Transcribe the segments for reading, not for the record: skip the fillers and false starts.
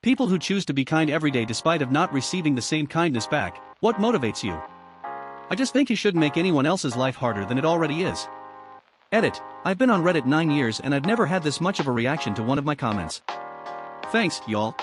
People who choose to be kind every day despite of not receiving the same kindness back. What motivates you? I just think you shouldn't make anyone else's life harder than it already is. Edit. I've been on Reddit 9 years and I've never had this much of a reaction to one of my comments. Thanks, y'all.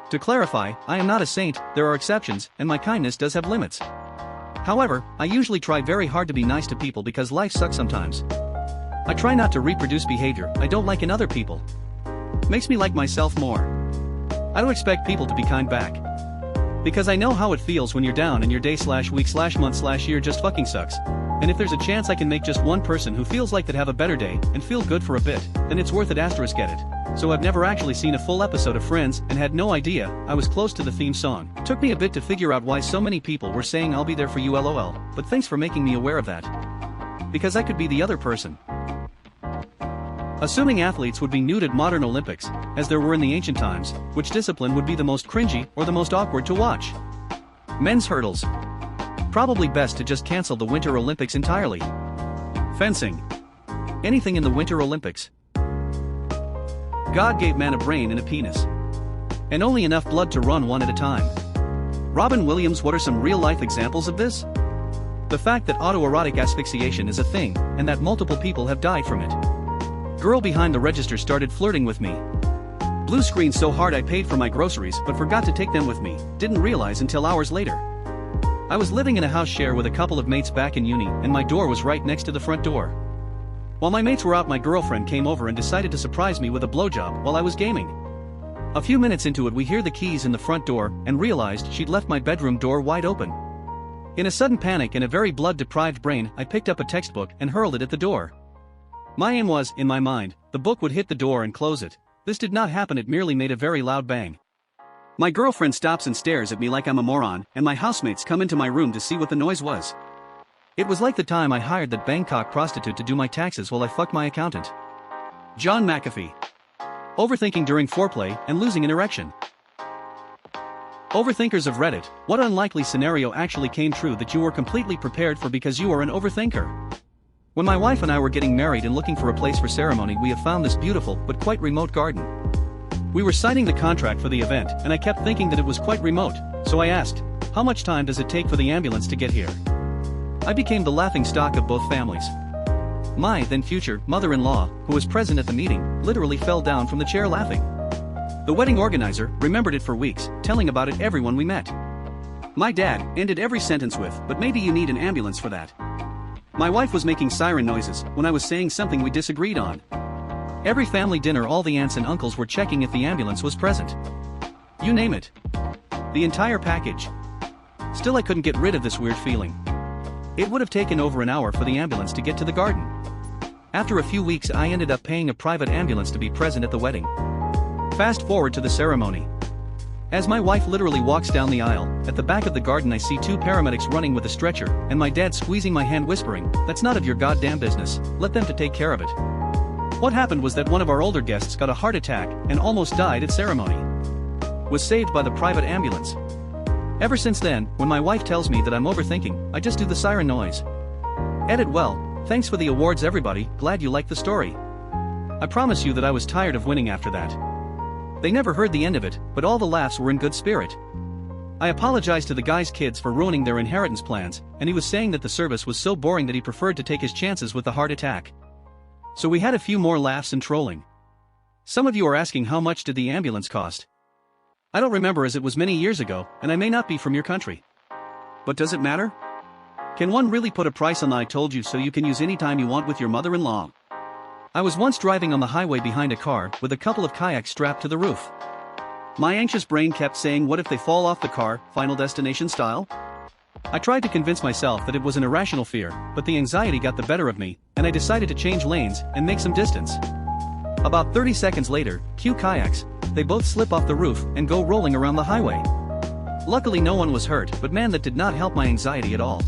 To clarify, I am not a saint, there are exceptions, and my kindness does have limits. However, I usually try very hard to be nice to people because life sucks sometimes. I try not to reproduce behavior I don't like in other people. Makes me like myself more. I don't expect people to be kind back. Because I know how it feels when you're down and your day/week/month/year just fucking sucks. And if there's a chance I can make just one person who feels like that have a better day and feel good for a bit, then it's worth it. Get it. So I've never actually seen a full episode of Friends and had no idea I was close to the theme song. Took me a bit to figure out why so many people were saying I'll be there for you lol, but thanks for making me aware of that. Because I could be the other person. Assuming athletes would be nude at modern Olympics, as there were in the ancient times, which discipline would be the most cringy or the most awkward to watch? Men's hurdles. Probably best to just cancel the Winter Olympics entirely. Fencing. Anything in the Winter Olympics. God gave man a brain and a penis. And only enough blood to run one at a time. Robin Williams. What are some real-life examples of this? The fact that autoerotic asphyxiation is a thing, and that multiple people have died from it. Girl behind the register started flirting with me. Blue screen so hard I paid for my groceries but forgot to take them with me, didn't realize until hours later. I was living in a house share with a couple of mates back in uni and my door was right next to the front door. While my mates were out, my girlfriend came over and decided to surprise me with a blowjob while I was gaming. A few minutes into it we hear the keys in the front door and realized she'd left my bedroom door wide open. In a sudden panic and a very blood-deprived brain, I picked up a textbook and hurled it at the door. My aim was, in my mind, the book would hit the door and close it. This did not happen, it merely made a very loud bang. My girlfriend stops and stares at me like I'm a moron, and my housemates come into my room to see what the noise was. It was like the time I hired that Bangkok prostitute to do my taxes while I fucked my accountant. John McAfee. Overthinking during foreplay and losing an erection. Overthinkers of Reddit, what unlikely scenario actually came true that you were completely prepared for because you are an overthinker? When my wife and I were getting married and looking for a place for ceremony, we have found this beautiful but quite remote garden. We were signing the contract for the event and I kept thinking that it was quite remote, so I asked, how much time does it take for the ambulance to get here? I became the laughing stock of both families. My then future mother-in-law, who was present at the meeting, literally fell down from the chair laughing. The wedding organizer remembered it for weeks, telling about it everyone we met. My dad ended every sentence with, but maybe you need an ambulance for that. My wife was making siren noises when I was saying something we disagreed on. Every family dinner all the aunts and uncles were checking if the ambulance was present. You name it. The entire package. Still I couldn't get rid of this weird feeling. It would have taken over an hour for the ambulance to get to the garden. After a few weeks I ended up paying a private ambulance to be present at the wedding. Fast forward to the ceremony. As my wife literally walks down the aisle, at the back of the garden I see 2 paramedics running with a stretcher, and my dad squeezing my hand whispering, "That's not of your goddamn business, let them to take care of it." What happened was that one of our older guests got a heart attack and almost died at ceremony. Was saved by the private ambulance. Ever since then, when my wife tells me that I'm overthinking, I just do the siren noise. Edit. Well, thanks for the awards everybody, glad you liked the story. I promise you that I was tired of winning after that. They never heard the end of it, but all the laughs were in good spirit. I apologized to the guy's kids for ruining their inheritance plans, and he was saying that the service was so boring that he preferred to take his chances with the heart attack. So we had a few more laughs and trolling. Some of you are asking how much did the ambulance cost? I don't remember as it was many years ago, and I may not be from your country. But does it matter? Can one really put a price on the "I told you so" you can use anytime you want with your mother-in-law? I was once driving on the highway behind a car with a couple of kayaks strapped to the roof. My anxious brain kept saying, what if they fall off the car, Final Destination style? I tried to convince myself that it was an irrational fear, but the anxiety got the better of me, and I decided to change lanes and make some distance. About 30 seconds later, cue kayaks, they both slip off the roof and go rolling around the highway. Luckily no one was hurt, but man, that did not help my anxiety at all.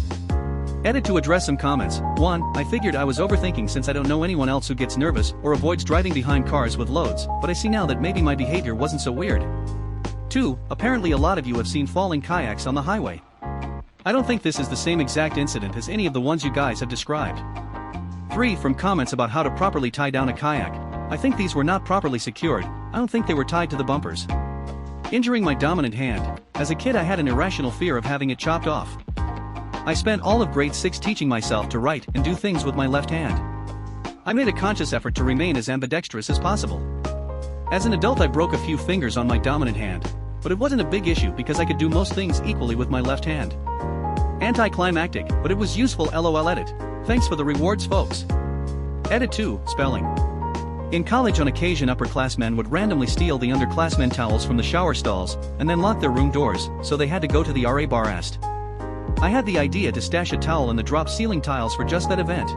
Edit. To address some comments. 1. I figured I was overthinking since I don't know anyone else who gets nervous or avoids driving behind cars with loads, but I see now that maybe my behavior wasn't so weird. 2. Apparently a lot of you have seen falling kayaks on the highway. I don't think this is the same exact incident as any of the ones you guys have described. 3. From comments about how to properly tie down a kayak, I think these were not properly secured, I don't think they were tied to the bumpers. injuring my dominant hand. As a kid I had an irrational fear of having it chopped off. I spent all of grade 6 teaching myself to write and do things with my left hand. I made a conscious effort to remain as ambidextrous as possible. As an adult I broke a few fingers on my dominant hand, but it wasn't a big issue because I could do most things equally with my left hand. Anticlimactic, but it was useful. LOL. Edit. Thanks for the rewards, folks. Edit 2, spelling. In college on occasion upperclassmen would randomly steal the underclassmen towels from the shower stalls, and then lock their room doors, so they had to go to the RA bar asked. I had the idea to stash a towel in the drop ceiling tiles for just that event.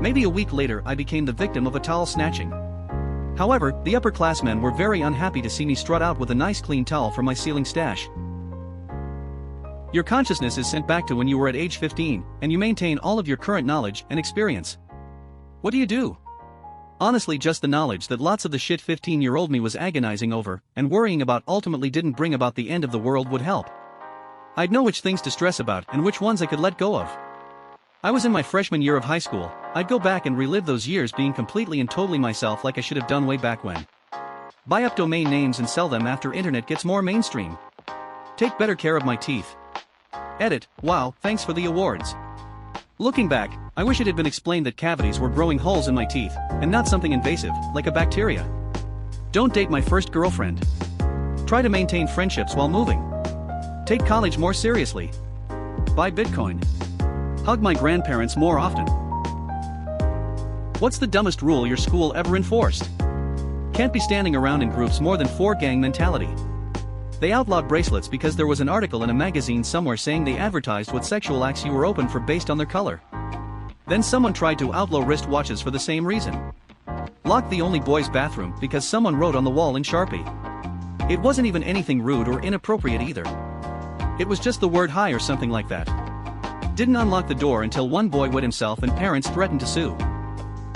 Maybe a week later I became the victim of a towel snatching. However, the upperclassmen were very unhappy to see me strut out with a nice clean towel from my ceiling stash. Your consciousness is sent back to when you were at age 15, and you maintain all of your current knowledge and experience. What do you do? Honestly, just the knowledge that lots of the shit 15-year-old me was agonizing over and worrying about ultimately didn't bring about the end of the world would help. I'd know which things to stress about and which ones I could let go of. I was in my freshman year of high school. I'd go back and relive those years being completely and totally myself like I should have done way back when. Buy up domain names and sell them after internet gets more mainstream. Take better care of my teeth. Edit. Wow, thanks for the awards. Looking back, I wish it had been explained that cavities were growing holes in my teeth, and not something invasive, like a bacteria. Don't date my first girlfriend. Try to maintain friendships while moving. Take college more seriously. Buy Bitcoin. Hug my grandparents more often. What's the dumbest rule your school ever enforced? Can't be standing around in groups more than 4. Gang mentality. They outlawed bracelets because there was an article in a magazine somewhere saying they advertised what sexual acts you were open for based on their color. Then someone tried to outlaw wristwatches for the same reason. Locked the only boys' bathroom because someone wrote on the wall in Sharpie. It wasn't even anything rude or inappropriate either. It was just the word hi or something like that. Didn't unlock the door until one boy wet himself and parents threatened to sue.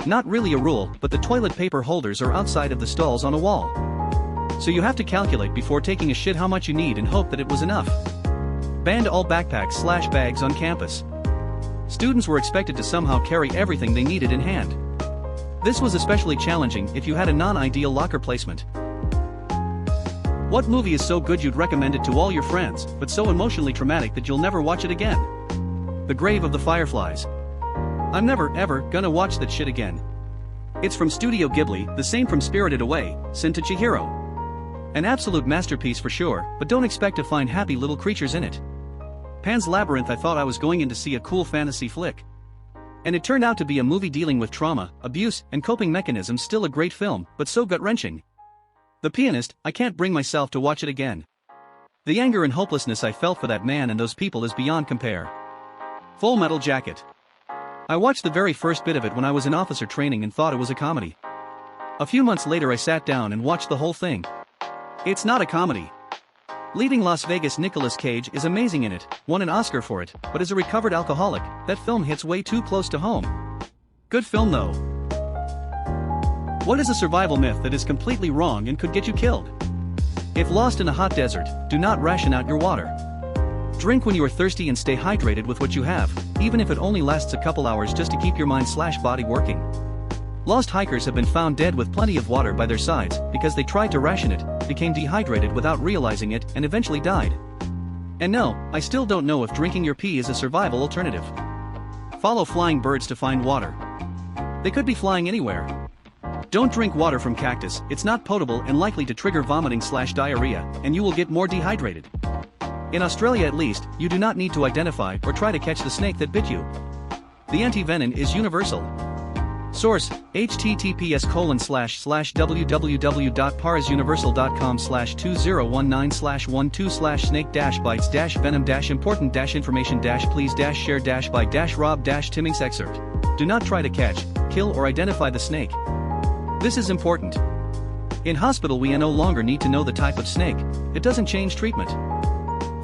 Not really a rule, but the toilet paper holders are outside of the stalls on a wall. So you have to calculate before taking a shit how much you need and hope that it was enough. Banned all backpacks/bags on campus. Students were expected to somehow carry everything they needed in hand. This was especially challenging if you had a non-ideal locker placement. What movie is so good you'd recommend it to all your friends, but so emotionally traumatic that you'll never watch it again? The Grave of the Fireflies. I'm never ever gonna watch that shit again. It's from Studio Ghibli, the same from Spirited Away, Sin to Chihiro. An absolute masterpiece for sure, but don't expect to find happy little creatures in it. Pan's Labyrinth. I thought I was going in to see a cool fantasy flick. And it turned out to be a movie dealing with trauma, abuse, and coping mechanisms. Still a great film, but so gut-wrenching. The Pianist. I can't bring myself to watch it again. The anger and hopelessness I felt for that man and those people is beyond compare. Full Metal Jacket. I watched the very first bit of it when I was in officer training and thought it was a comedy. A few months later I sat down and watched the whole thing. It's not a comedy. Leaving Las Vegas, Nicolas Cage is amazing in it, won an Oscar for it, but as a recovered alcoholic, that film hits way too close to home. Good film though. What is a survival myth that is completely wrong and could get you killed? If lost in a hot desert, do not ration out your water. Drink when you are thirsty and stay hydrated with what you have, even if it only lasts a couple hours just to keep your mind/body working. Lost hikers have been found dead with plenty of water by their sides because they tried to ration it, became dehydrated without realizing it, and eventually died. And no, I still don't know if drinking your pee is a survival alternative. Follow flying birds to find water. They could be flying anywhere. Don't drink water from cactus. It's not potable and likely to trigger vomiting/diarrhea, and you will get more dehydrated. In Australia at least, you do not need to identify or try to catch the snake that bit you. The anti-venom is universal. Source: https://www.parazuniversal.com/2019/12/snake-bite-venom-important-share-by-rob-timmings. Do not try to catch, kill or identify the snake. This is important. In hospital we no longer need to know the type of snake. It doesn't change treatment.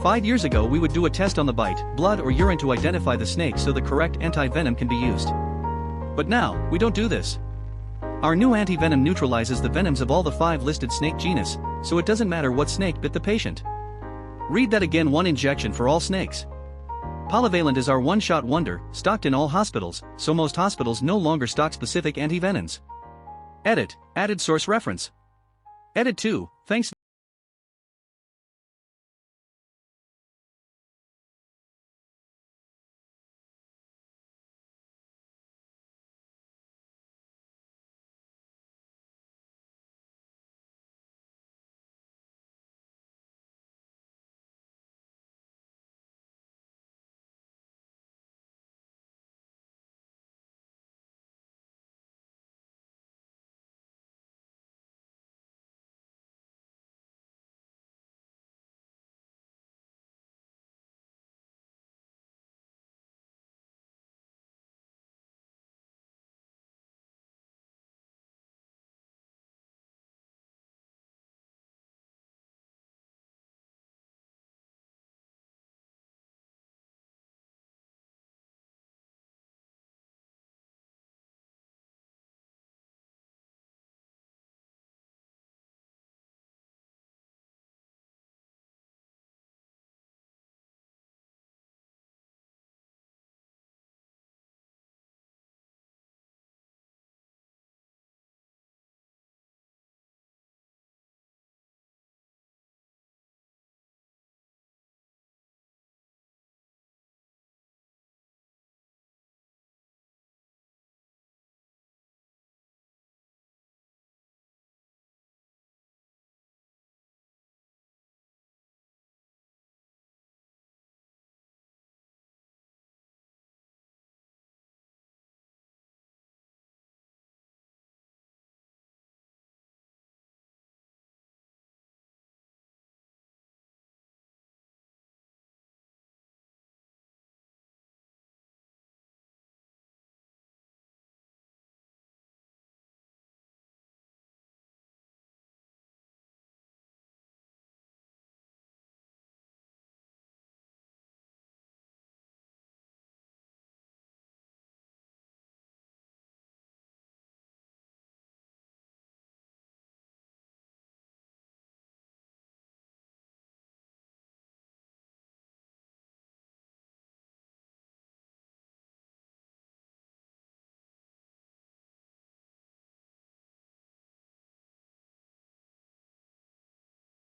5 years ago we would do a test on the bite, blood or urine to identify the snake so the correct anti-venom can be used. But now, we don't do this. Our new anti-venom neutralizes the venoms of all the 5 listed snake genus, so it doesn't matter what snake bit the patient. Read that again: 1 injection for all snakes. Polyvalent is our one-shot wonder, stocked in all hospitals, so most hospitals no longer stock specific anti-venoms. Edit, added source reference. Edit 2, thanks.